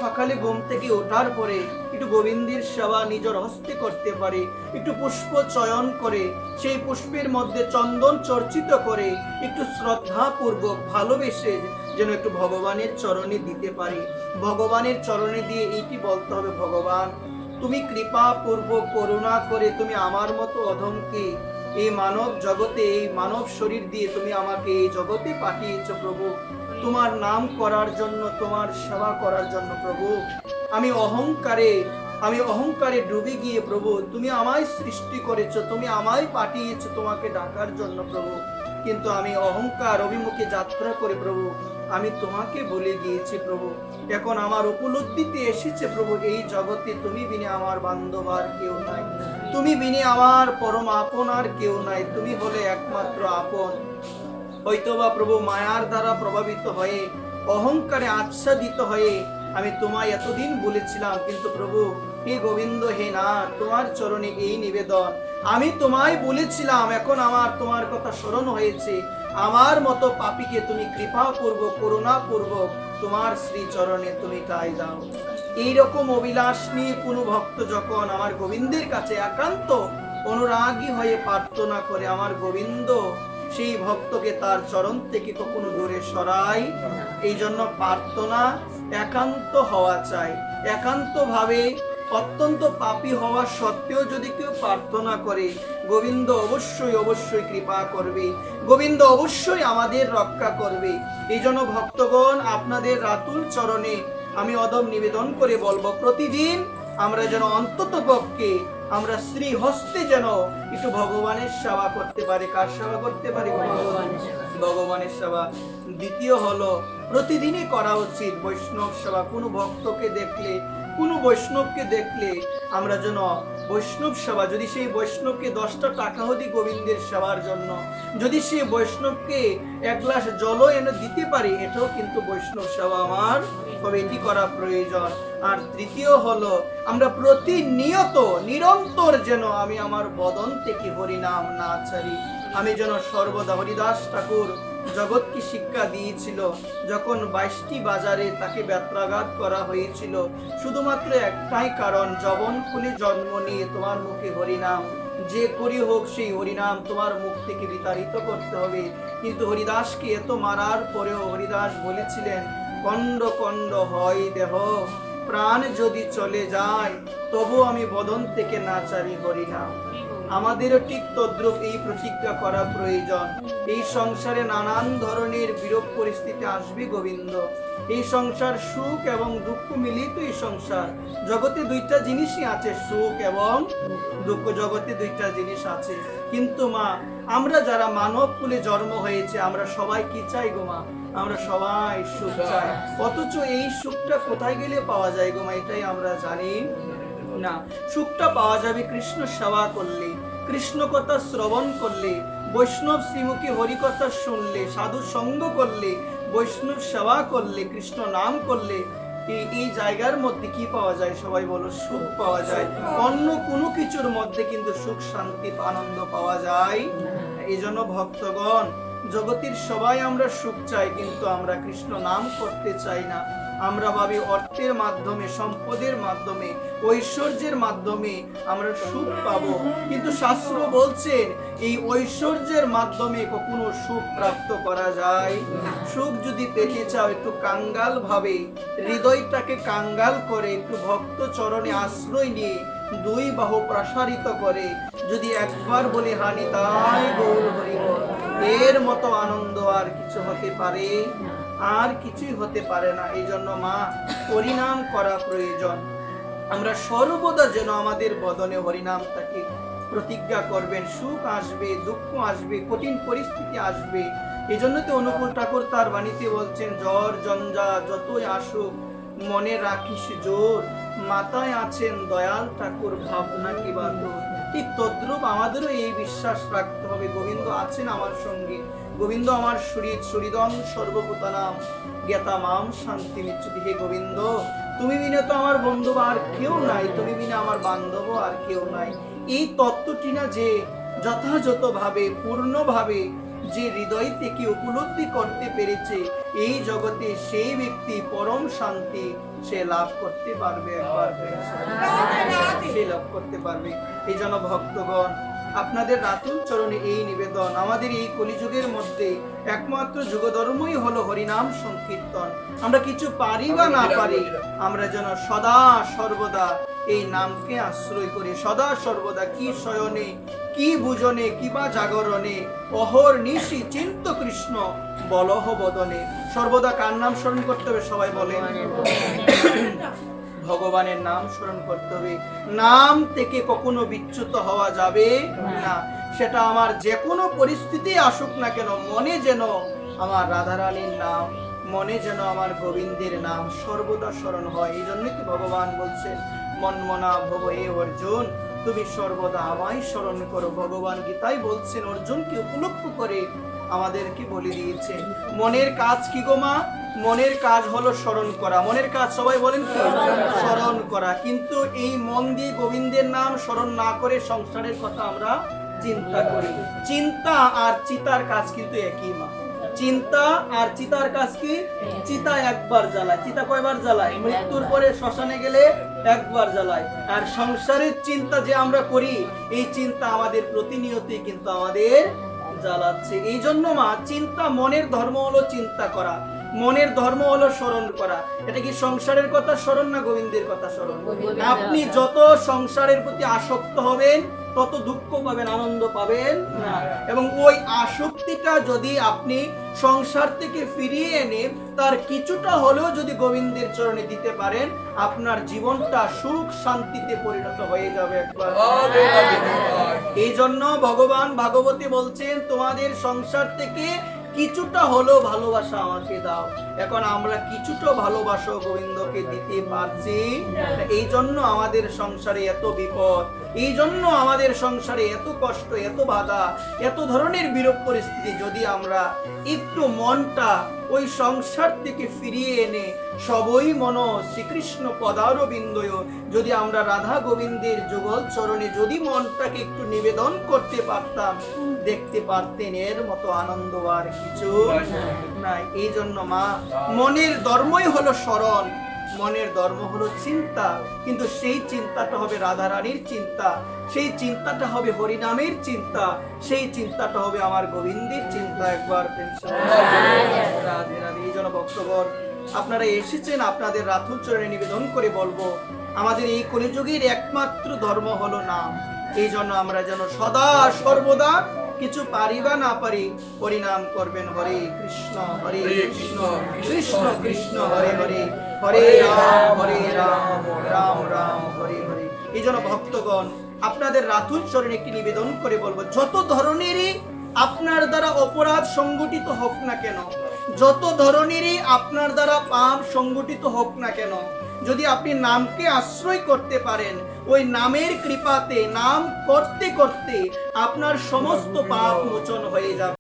সকালে ঘুম থেকে ওঠার পরে একটু গোবিন্দের সেবা নিজের হস্তে করতে পারে, একটু পুষ্প চয়ন করে সেই পুষ্পের মধ্যে চন্দন চর্চিত করে একটু শ্রদ্ধাপূর্বক ভালোবেসে যেন একটু ভগবানের চরণে দিতে পারি। ভগবানের চরণে দিয়ে এইটি বলতে হবে, ভগবান তুমি কৃপা পূর্বক করুণা করে তুমি আমার মতো অধমকে এই মানব জগতে, এই মানব শরীর দিয়ে তুমি আমাকে এই জগতে পাঠিয়েছো প্রভু, তোমার নাম করার জন্য, তোমার সেবা করার জন্য। প্রভু আমি অহংকারে ডুবে গিয়ে প্রভু তুমি আমায় সৃষ্টি করেছো, তুমি আমায় পাঠিয়েছো তোমাকে ডাকার জন্য প্রভু, কিন্তু আমি অহংকার অভিমুখে যাত্রা করে প্রভু আমি তোমাকে ভুলে গিয়েছি প্রভু। এখন আমার উপলব্ধিতে এসেছে প্রভু, এই জগতে তুমি বিনে আমার বান্ধব আর কেউ নাই, তুমি বিনে আমার পরম আপন আর কেউ নাই, তুমি হলে একমাত্র আপন। হয়তোবা প্রভু মায়ার দ্বারা প্রভাবিত হয়ে, অহংকারে আচ্ছাদিত হয়ে আমি তোমায় এতদিন বলেছিলাম, কিন্তু প্রভু হে গোবিন্দ, হে না, তোমার চরণে এই নিবেদন, আমি তোমায় বলেছিলাম, এখন আমার তোমার কথা স্মরণ হয়েছে, আমার মতো পাপীকে তুমি কৃপা পূর্বক করুণা পূর্বক তোমার শ্রী চরণে তুমি ঠাঁই দাও। এইরকম অভিলাষ নিয়ে কোনো ভক্ত যখন আমার গোবিন্দের কাছে একান্ত অনুরাগী হয়ে প্রার্থনা করে, আমার গোবিন্দ সেই ভক্তকে তার চরণ থেকে কখনো দূরে সরাই। এই জন্য প্রার্থনা একান্ত হওয়া চাই। একান্ত ভাবে অত্যন্ত পাপী হওয়া সত্ত্বেও যদি কেউ প্রার্থনা করে, গোবিন্দ অবশ্যই অবশ্যই কৃপা করবে, গোবিন্দ অবশ্যই আমাদের রক্ষা করবে। এই জন্য ভক্তগণ, আপনাদের রাতুল চরণে আমি অদম নিবেদন করে বলবো, প্রতিদিন আমরা যেন অন্তত পক্ষে আমরা শ্রী হস্তে যেন একটু ভগবানের সেবা করতে পারি। কার সেবা করতে পারি? ভগবানের সেবা। দ্বিতীয় হলো প্রতিদিনই করা উচিত বৈষ্ণব সেবা। কোনো ভক্তকে দেখলে, কোনো বৈষ্ণবকে দেখলে আমরা যেন বৈষ্ণব সেবা, যদি সেই বৈষ্ণবকে 10টা টাকাও দিই গোবিন্দের সেবার জন্য, যদি সেই বৈষ্ণবকে এক গ্লাস জলও এনে দিতে পারি, এটাও কিন্তু বৈষ্ণব সেবা আমার তবে এটি করা প্রয়োজন। আর তৃতীয় হলো আমরা প্রতিনিয়ত নিরন্তর যেন আমি আমার বদন থেকে হরিনাম না ছাড়ি। আমি যেন সর্বদা, হরিদাস ঠাকুর জগৎকে শিক্ষা দিয়েছিল, যখন 22টি বাজারে তাকে ব্যত্রাঘাত করা হয়েছিল, শুধুমাত্র একটাই কারণ, যবন খুলে জন্ম নিয়ে তোমার মুখে হরিনাম যে করি হোক সেই হরিনাম তোমার মুখ থেকে বিতাড়িত করতে হবে। কিন্তু হরিদাসকে এত মারার পরেও হরিদাস বলেছিলেন, কণ্ড কণ্ড হয় দেহ, প্রাণ যদি চলে যায় তবু আমি বদন থেকে না ছাড়ি হরিনাম। আমাদেরও ঠিক তদ্রূপ এই প্রতিজ্ঞা করা প্রয়োজন। এই সংসারে নানান ধরনের বিরূপ পরিস্থিতি আসবে গোবিন্দ, এই সংসার সুখ এবং দুঃখ মিলিত এই সংসার। জগতে দুইটা জিনিসই আছে, সুখ এবং দুঃখ, জগতে দুইটা জিনিস আছে। কিন্তু মা, আমরা যারা মানব কুলে জন্ম হয়েছে, আমরা সবাই কি চাই গো মা? আমরা সবাই সুখ চাই। অথচ এই সুখটা কোথায় গেলে পাওয়া যায় গো মা? এটাই আমরা জানি না। সুখটা পাওয়া যাবে কৃষ্ণ সেবা করলে, কৃষ্ণ কথা শ্রবণ করলে, বৈষ্ণব শ্রীমুখী হরিকথা শুনলে, সাধু সঙ্গ করলে, বৈষ্ণব সেবা করলে, কৃষ্ণ নাম করলে। এই জায়গার মধ্যে কি পাওয়া যায়? সবাই বলো, সুখ পাওয়া যায়। অন্য কোনো কিছুর মধ্যে কিন্তু সুখ, শান্তি, আনন্দ পাওয়া যায়। এই জন্য ভক্তগণ, জগতের সবাই আমরা সুখ চাই, কিন্তু আমরা কৃষ্ণ নাম করতে চাই না। আমরা ভাবি অর্থের মাধ্যমে, সম্পদের মাধ্যমে, ঐশ্বর্যের মাধ্যমে আমরা সুখ পাবো, কিন্তু শাস্ত্র বলছেন এই ঐশ্বর্যের মাধ্যমে কখনো সুখ প্রাপ্ত করা যায়? সুখ যদি পেতে চাও, একটু কাঙ্গাল ভাবে, হৃদয়টাকে কাঙ্গাল করে, একটু ভক্ত চরণে আশ্রয় নিয়ে, দুই বাহু প্রসারিত করে যদি একবার বলি হানি তাই গৌর হরিবল, এর মতো আনন্দ আর কিছু হতে পারে? আর কিছুই হতে পারে না। এই জন্য মা, হরিনাম করা প্রয়োজন। আমরা সর্বদা যেন আমাদের বদনে হরিনাম থাকে। প্রতিজ্ঞা করবেন, সুখ আসবে, দুঃখ আসবে, কঠিন পরিস্থিতি আসবে। এই জন্য তো অনুকূল ঠাকুর তার বাণীতে বলছেন, জ্বর জঞ্জা যতই আসুক মনে রাখিস জোর, মাথায় আছেন দয়াল ঠাকুর ভাবনা কি বা তোর। ঠিক তদ্রূপ আমাদেরও এই বিশ্বাস রাখতে হবে, গোবিন্দ আছেন আমার সঙ্গে, গোবিন্দ আমার শরীর শরীরং সর্বভূতানাম জ্ঞাতা মাম শান্তি নিচ্ছতি। হে গোবিন্দ, তুমি বিনে তো আমার বন্ধু আর কেউ নাই, তুমি বিনে আমার বান্ধব আর কেউ নাই। এই তত্ত্বটি না যে যথাযথভাবে, পূর্ণভাবে যে হৃদয় থেকে উপলব্ধি করতে পেরেছে, এই জগতে সেই ব্যক্তি পরম শান্তি সে লাভ করতে পারবে, একবার সে লাভ করতে পারবে। এই জন্য ভক্তগণ, আপনাদের রাতুল চরণে এই নিবেদন, আমাদের এই কলিযুগের মধ্যে একমাত্র যুগধর্মই হলো হরিনাম সংকীর্তন। আমরা কিছু পারি বা না পারি, আমরা যেন সদা সর্বদা এই নামকে আশ্রয় করি, সদা সর্বদা কি শয়নে কি বুজনে কিবা জাগরণে অহর নিশি চিন্ত কৃষ্ণ বলহ বদনে। সর্বদা কার নাম স্মরণ করতে হবে? সবাই বলেন, ভগবানের নাম স্মরণ করতে হবে। নাম থেকে কখনো বিচ্যুত হওয়া যাবে না। সেটা আমার যে কোনো পরিস্থিতি আসুক না কেন, মনে যেন আমার রাধারানীর নাম, মনে যেন আমার গোবিন্দের নাম সর্বদা স্মরণ হয়। এই জন্যই তো ভগবান বলছেন, মনমনা ভব হে অর্জুন, তুমি সর্বদা আমায় স্মরণ করো। ভগবান গীতায় বলছেন, অর্জুনকে উপলক্ষ করে আমাদেরকে বলে দিয়েছে মনের কাজ কি গো মা? মনের কাজ হলো স্মরণ করা। মনের কাজ সবাই বলেন কি? স্মরণ করা। কিন্তু এই মন দিয়ে গোবিন্দের নাম স্মরণ না করে সংসারের কথা আমরা চিন্তা করি। চিন্তা আর চিতার কাজ কিন্তু একই মা। চিন্তা আর চিতার কাজ কি? চিতা একবার জ্বালায়। চিতা কয়বার জ্বালায়? মৃত্যুর পরে শ্মশানে গেলে একবার জ্বালায়। আর সংসারের চিন্তা যে আমরা করি, এই চিন্তা আমাদের প্রতিনিয়তই কিন্তু আমাদের জ্বালাচ্ছে। এই জন্য মা, চিন্তা, মনের ধর্ম হলো চিন্তা করা, মনের ধর্ম হলো স্মরণ করা। এটা কি সংসারের কথা স্মরণ না গোবিন্দের কথা স্মরণ? আপনি যত সংসারের প্রতি আসক্ত হবেন তত দুঃখ পাবেন, আনন্দ পাবেন না। এবং ওই আসক্তিটা যদি আপনি সংসার থেকে ফিরিয়ে এনে তার কিছুটা হলেও যদি গোবিন্দের চরণে দিতে পারেন, আপনার জীবনটা সুখ শান্তিতে পরিণত হয়ে যাবে একবার। এই জন্য ভগবান ভাগবতী বলছেন, তোমাদের সংসার থেকে কিছুটা হলো ভালোবাসা আমাকে দাও। এখন আমরা কিছুটা ভালোবাসা গোবিন্দকে দিতে পারছি। এই জন্য আমাদের সংসারে এত বিপদ, এই জন্য আমাদের সংসারে এত কষ্ট, এত বাধা, এত ধরনের বিরূপ পরিস্থিতি। যদি আমরা একটু মনটা ওই সংসার থেকে ফিরিয়ে এনে সবই মন শ্রীকৃষ্ণ পদারবিন্দয়, যদি আমরা রাধা গোবিন্দের যুগল চরণে যদি মনটাকে একটু নিবেদন করতে পারতাম, দেখতে পারতেন এর মতো আনন্দ আর কিছু নাই। এই জন্য মা, মনের ধর্মই হলো স্মরণ, মনের ধর্ম হলো চিন্তা। কিন্তু সেই চিন্তাটা হবে রাধারানীর চিন্তা, সেই চিন্তাটা হবে হরিনামের চিন্তা, সেই চিন্তাটা হবে আমার গোবিন্দের চিন্তা। একবার রাধে রাধে। এই জন্য ভক্তগণ, আপনারা এসেছেন, আপনাদের রাতুল চরণে নিবেদন করে বলবো, আমাদের এই কলিযুগের একমাত্র ধর্ম হলো নাম। এই জন্য আমরা যেন সদা সর্বদা কিছু পারি বা না পারি হরিনাম করবেন। হরে কৃষ্ণ কৃষ্ণ কৃষ্ণ হরে হরে, হরে রাম রাম রাম হরে হরে। এই জন্য ভক্তগণ, আপনাদের রাতুল চরণে একটি নিবেদন করে বলবো, যত ধরনেরই আপনার দ্বারা অপরাধ সংগঠিত হোক না কেন, যত ধরনেরই আপনার দ্বারা পাপ সংগঠিত হোক না কেন, যদি আপনি নামকে আশ্রয় করতে পারেন, ওই নামের কৃপাতে নাম করতে করতে আপনার সমস্ত পাপ মোচন হয়ে যাবে।